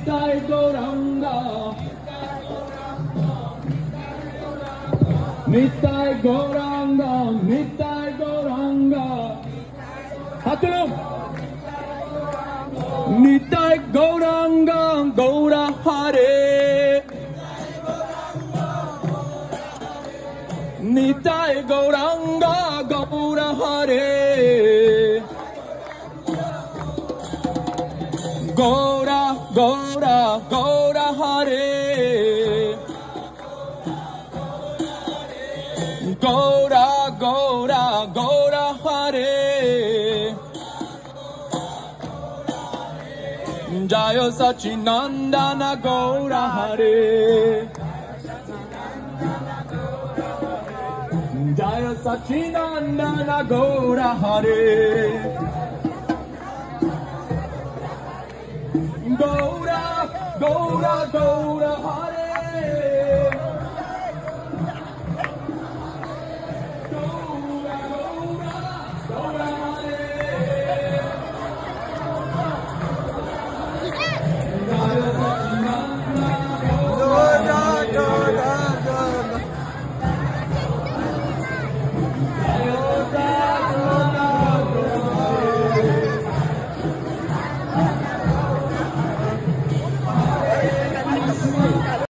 Nitai Gauranga, Nitai Gauranga, Nitai Gauranga. Hatulu. Nitai Gauranga, Gaura Hare. Nitai Gauranga, Gaura Hare. Gaura, Gaura, Gaura Hare. Gaura, Gaura, Gaura Hare. Jaya Sachinandana Gaura Hare. Jaya Sachinandana Gaura Hare. Gaura, Gaura, Gaura Hare.